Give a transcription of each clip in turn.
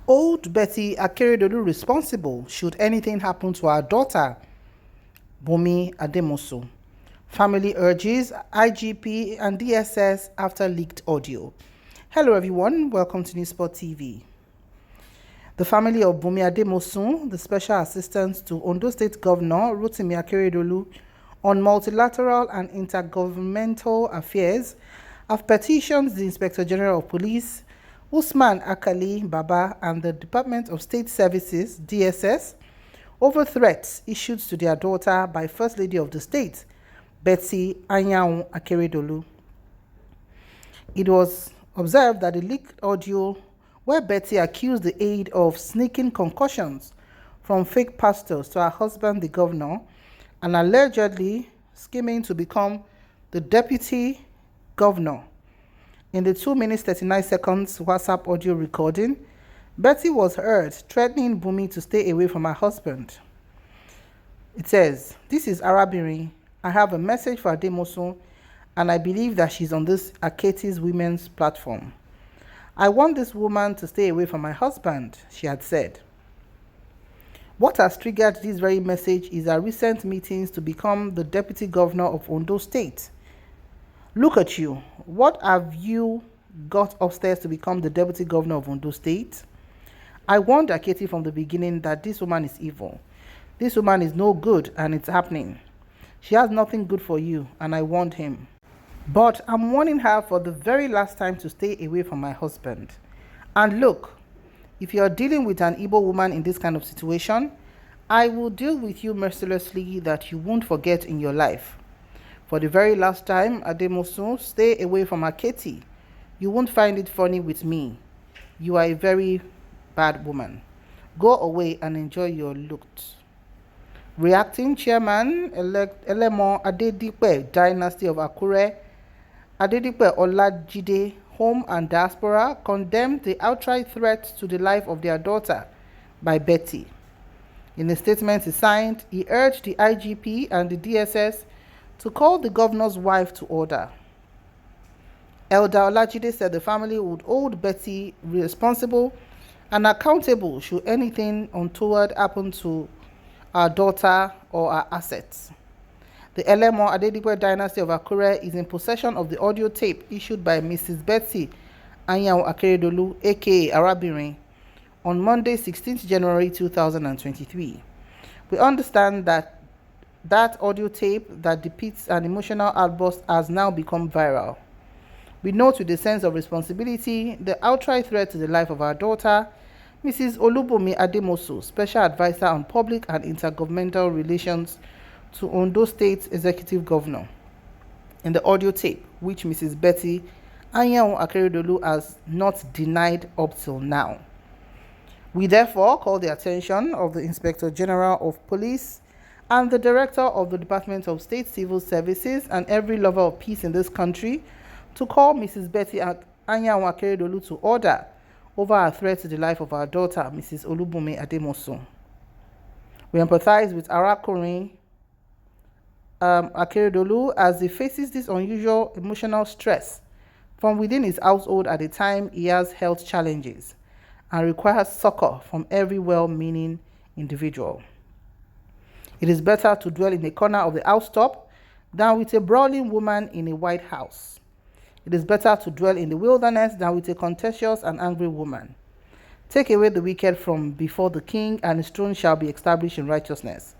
Hold Betty Akeredolu responsible should anything happen to our daughter, Bumi Ademosu. Family urges IGP and DSS after leaked audio. Hello everyone, welcome to Newsport TV. The family of Bumi Ademosu, the special assistant to Ondo State Governor Rotimi Akeredolu on multilateral and intergovernmental affairs, have petitioned the Inspector General of Police, Usman Akali Baba, and the Department of State Services, DSS, over threats issued to their daughter by First Lady of the State, Betty Anyanwu Akeredolu. It was observed that the leaked audio where Betty accused the aide of sneaking concussions from fake pastors to her husband, the governor, and allegedly scheming to become the deputy governor. In the 2 minutes 39 seconds WhatsApp audio recording, Betty was heard threatening Bumi to stay away from her husband. It says, "This is Arabiri. I have a message for Ademosu, and I believe that she's on this Aketis Women's platform. I want this woman to stay away from my husband," she had said. What has triggered this very message is her recent meetings to become the deputy governor of Ondo State. Look at you. What have you got upstairs to become the deputy governor of Ondo State? I warned Aketi from the beginning that this woman is evil. This woman is no good, and it's happening. She has nothing good for you, and I warned him. But I'm warning her for the very last time to stay away from my husband. And look, if you're dealing with an Igbo woman in this kind of situation, I will deal with you mercilessly that you won't forget in your life. For the very last time, Ademosu, stay away from Aketi. You won't find it funny with me. You are a very bad woman. Go away and enjoy your looks." Reacting, Chairman-elect Elemo Adedipe, Dynasty of Akure, Adedipe Olajide, Home and Diaspora, condemned the outright threat to the life of their daughter by Betty. In a statement he signed, he urged the IGP and the DSS to call the governor's wife to order. Elder Olajide said the family would hold Betty responsible and accountable should anything untoward happen to our daughter or our assets. The Elemo Adedipe Dynasty of Akure is in possession of the audio tape issued by Mrs. Betty Anyanwu Akeredolu, aka Arabiri, on Monday, 16th January 2023. We understand that audio tape that depicts an emotional outburst has now become viral. We note with a sense of responsibility the outright threat to the life of our daughter, Mrs. Olubunmi Ademosu, Special Advisor on Public and Intergovernmental Relations to Ondo State Executive Governor, in the audio tape, which Mrs. Betty Anyanwu Akeredolu has not denied up till now. We therefore call the attention of the Inspector General of Police and the Director of the Department of State Civil Services and every lover of peace in this country to call Mrs. Betty Anyanwu Akeredolu to order over a threat to the life of our daughter, Mrs. Olubunmi Ademosu. We empathize with Arakunrin Akeredolu as he faces this unusual emotional stress from within his household at a time he has health challenges and requires succor from every well-meaning individual. It is better to dwell in a corner of the housetop than with a brawling woman in a White House. It is better to dwell in the wilderness than with a contentious and angry woman. Take away the wicked from before the king, and his throne shall be established in righteousness.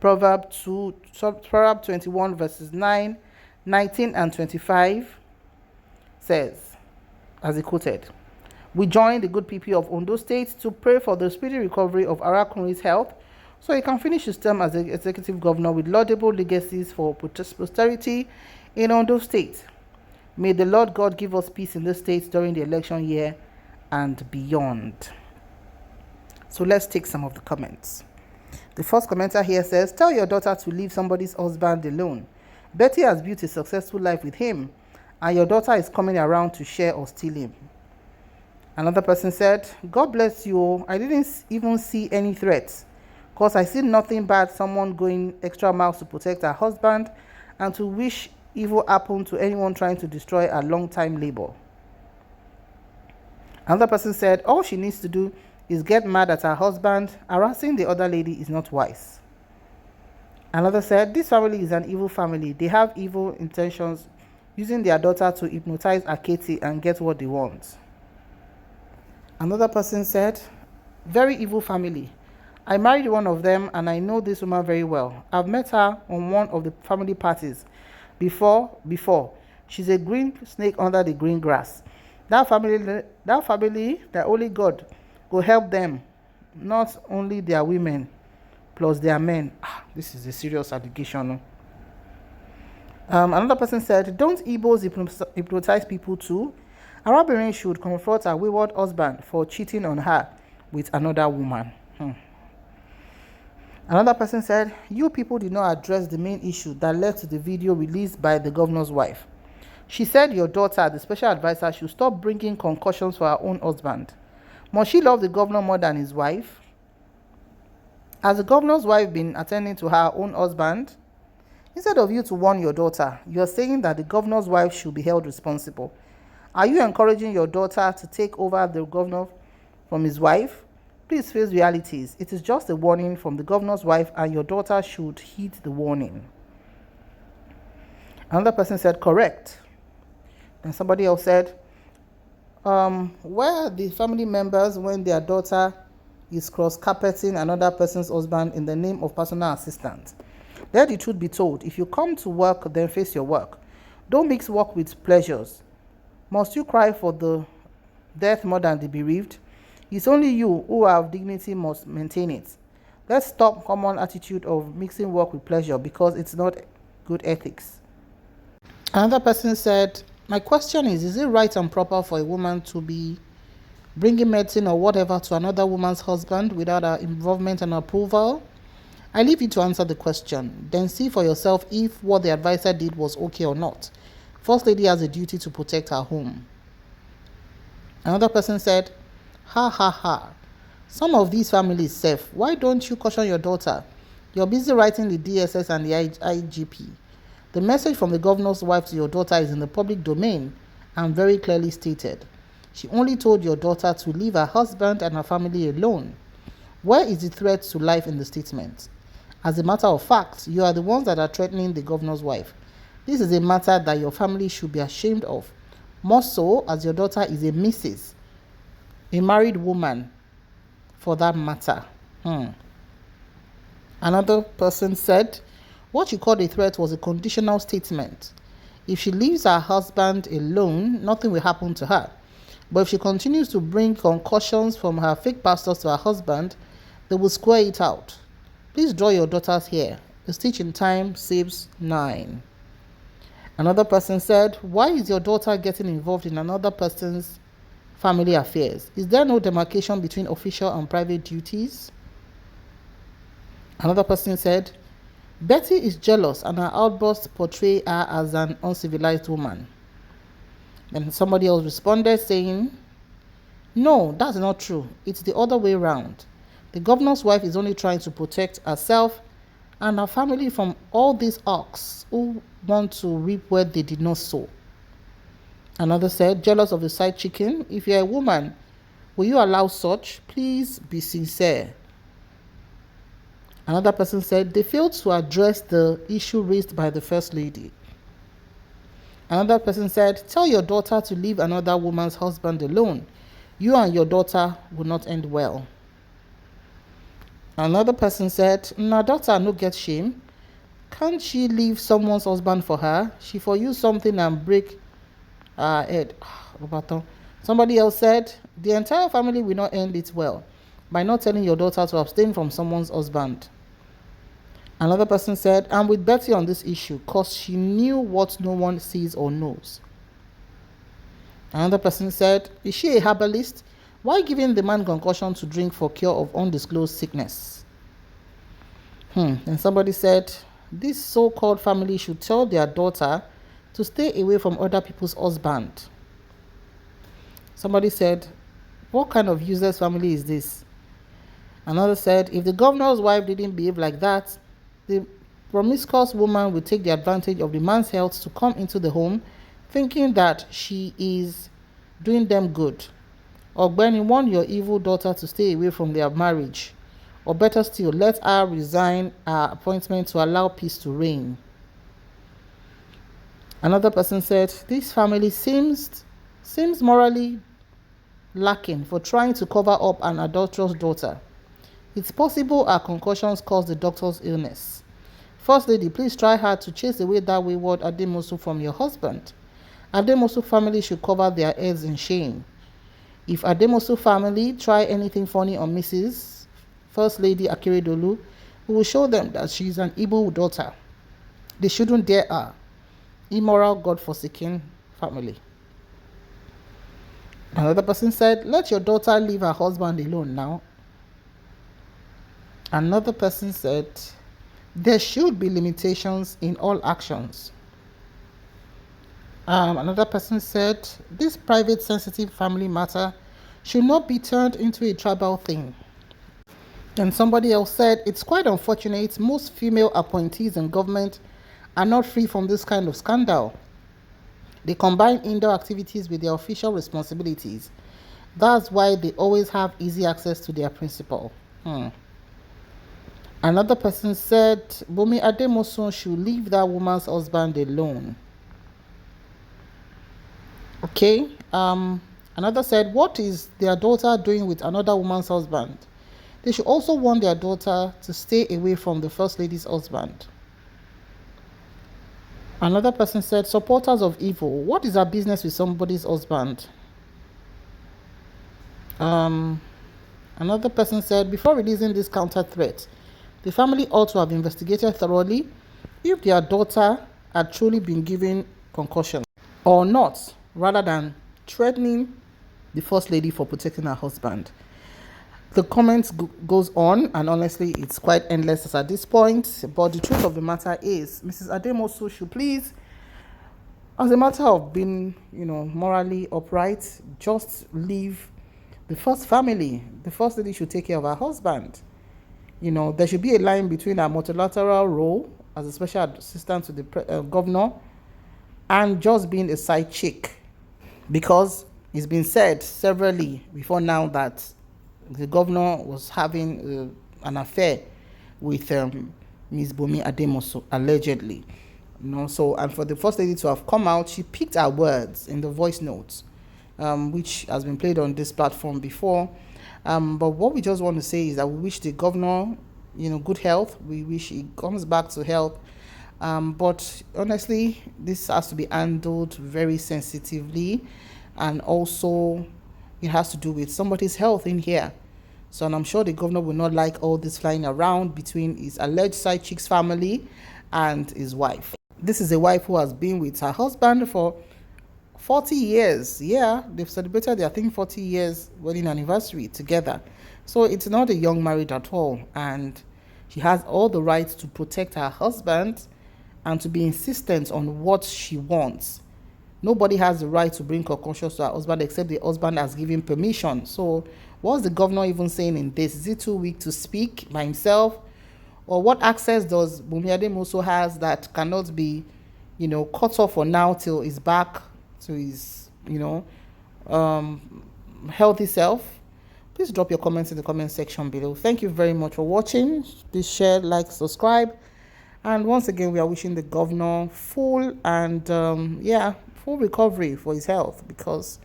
Proverb 21 verses 9, 19 and 25 says, as he quoted, "We join the good people of Ondo State to pray for the speedy recovery of Arakunri's health so he can finish his term as the executive governor with laudable legacies for posterity in Ondo State. May the Lord God give us peace in this state during the election year and beyond." So let's take some of the comments. The first commenter here says, "Tell your daughter to leave somebody's husband alone. Betty has built a successful life with him, and your daughter is coming around to share or steal him." Another person said, "God bless you. I didn't even see any threats, because I see nothing bad someone going extra miles to protect her husband and to wish evil happen to anyone trying to destroy her long-time labor." Another person said, "All she needs to do is get mad at her husband. Harassing the other lady is not wise. Another said, this family is an evil family. They have evil intentions, using their daughter to hypnotize Aketi and get what they want. Another person said, very evil family. I married one of them and I know this woman very well. I've met her on one of the family parties before. She's a green snake under the green grass. That family, that only God will help them, not only their women plus their men. This is a serious allegation. Another person said, don't Igbos hypnotize people too? Arabirin should confront her wayward husband for cheating on her with another woman. Another person said, you people did not address the main issue that led to the video released by the governor's wife. She said your daughter, the special advisor, should stop bringing concussions for her own husband. Must she love the governor more than his wife? Has the governor's wife been attending to her own husband? Instead of you to warn your daughter, you are saying that the governor's wife should be held responsible. Are you encouraging your daughter to take over the governor from his wife? Please face realities. It is just a warning from the governor's wife and your daughter should heed the warning. Another person said, correct. And somebody else said, where are the family members when their daughter is cross-carpeting another person's husband in the name of personal assistant? Let the truth be told. If you come to work, then face your work. Don't mix work with pleasures. Must you cry for the death more than the bereaved? It's only you who have dignity must maintain it. Let's stop common attitude of mixing work with pleasure because it's not good ethics. Another person said, my question is it right and proper for a woman to be bringing medicine or whatever to another woman's husband without her involvement and approval? I leave you to answer the question. Then see for yourself if what the advisor did was okay or not. First lady has a duty to protect her home. Another person said, ha ha ha. Some of these families safe. Why don't you caution your daughter? You're busy writing the DSS and the IGP. The message from the governor's wife to your daughter is in the public domain and very clearly stated. She only told your daughter to leave her husband and her family alone. Where is the threat to life in the statement? As a matter of fact, you are the ones that are threatening the governor's wife. This is a matter that your family should be ashamed of. More so as your daughter is a Mrs., a married woman for that matter. Another person said, what you called a threat was a conditional statement. If she leaves her husband alone, nothing will happen to her. But if she continues to bring concussions from her fake pastors to her husband, they will square it out. Please draw your daughter's hair. A stitch in time saves 9. Another person said, why is your daughter getting involved in another person's family affairs? Is there no demarcation between official and private duties? Another person said, Betty is jealous and her outbursts portray her as an uncivilized woman. Then somebody else responded saying, no, that's not true. It's the other way around. The governor's wife is only trying to protect herself and her family from all these ox who want to reap where they did not sow. Another said, jealous of the side chicken? If you're a woman, will you allow such? Please be sincere. Another person said, they failed to address the issue raised by the First Lady. Another person said, tell your daughter to leave another woman's husband alone. You and your daughter will not end well. Another person said, my daughter no get shame. Can't she leave someone's husband for her? She for you something and break her head. Somebody else said, the entire family will not end it well by not telling your daughter to abstain from someone's husband. Another person said, I'm with Betty on this issue because she knew what no one sees or knows. Another person said, is she a herbalist? Why giving the man concussion to drink for cure of undisclosed sickness? And somebody said, this so-called family should tell their daughter to stay away from other people's husband. Somebody said, what kind of useless family is this? Another said, if the governor's wife didn't behave like that, the promiscuous woman will take the advantage of the man's health to come into the home thinking that she is doing them good. Ogbeni, warn your evil daughter to stay away from their marriage. Or better still, let her resign her appointment to allow peace to reign. Another person said, this family seems morally lacking for trying to cover up an adulterous daughter. It's possible her concussions caused the doctor's illness. First lady, please try hard to chase away that wayward Ademosu from your husband. Ademosu family should cover their heads in shame. If Ademosu family try anything funny on Mrs. First Lady Akeredolu, we will show them that she is an evil daughter. They shouldn't dare her. Immoral, God-forsaken family. Another person said, let your daughter leave her husband alone now. Another person said, there should be limitations in all actions. Another person said, this private sensitive family matter should not be turned into a tribal thing. And somebody else said, it's quite unfortunate most female appointees in government are not free from this kind of scandal. They combine indoor activities with their official responsibilities. That's why they always have easy access to their principal. Another person said, Bumi Ademosun should leave that woman's husband alone. Okay. Another said, what is their daughter doing with another woman's husband? They should also warn their daughter to stay away from the first lady's husband. Another person said, supporters of evil, what is our business with somebody's husband? Another person said, before releasing this counter threat, the family ought to have investigated thoroughly if their daughter had truly been given concussion or not, rather than threatening the first lady for protecting her husband. The comments goes on, and honestly, it's quite endless at this point. But the truth of the matter is, Mrs. Ademosu should please, as a matter of being, morally upright, just leave the first family. The first lady should take care of her husband. There should be a line between her multilateral role as a special assistant to the governor and just being a side chick, because it's been said severally before now that the governor was having an affair with Ms. Bumi Ademosu, allegedly. So, and for the first lady to have come out, she picked her words in the voice notes, which has been played on this platform before. But what we just want to say is that we wish the governor, good health. We wish he comes back to health. But honestly, this has to be handled very sensitively, and also it has to do with somebody's health in here. So, and I'm sure the governor will not like all this flying around between his alleged side chick's family and his wife. This is a wife who has been with her husband for 40 years. Yeah, they've celebrated their 40 years wedding anniversary together. So it's not a young marriage at all. And she has all the rights to protect her husband and to be insistent on what she wants. Nobody has the right to bring concussions to her husband except the husband has given permission. So what's the governor even saying in this? Is he too weak to speak by himself? Or what access does Bumi Ademosu has that cannot be, cut off for now till he's back to his, healthy self? Please drop your comments in the comment section below. Thank you very much for watching. Please share, like, subscribe. And once again, we are wishing the governor full recovery for his health, because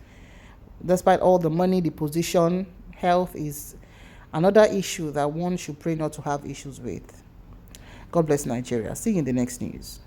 despite all the money, the position, health is another issue that one should pray not to have issues with. God bless Nigeria. See you in the next news.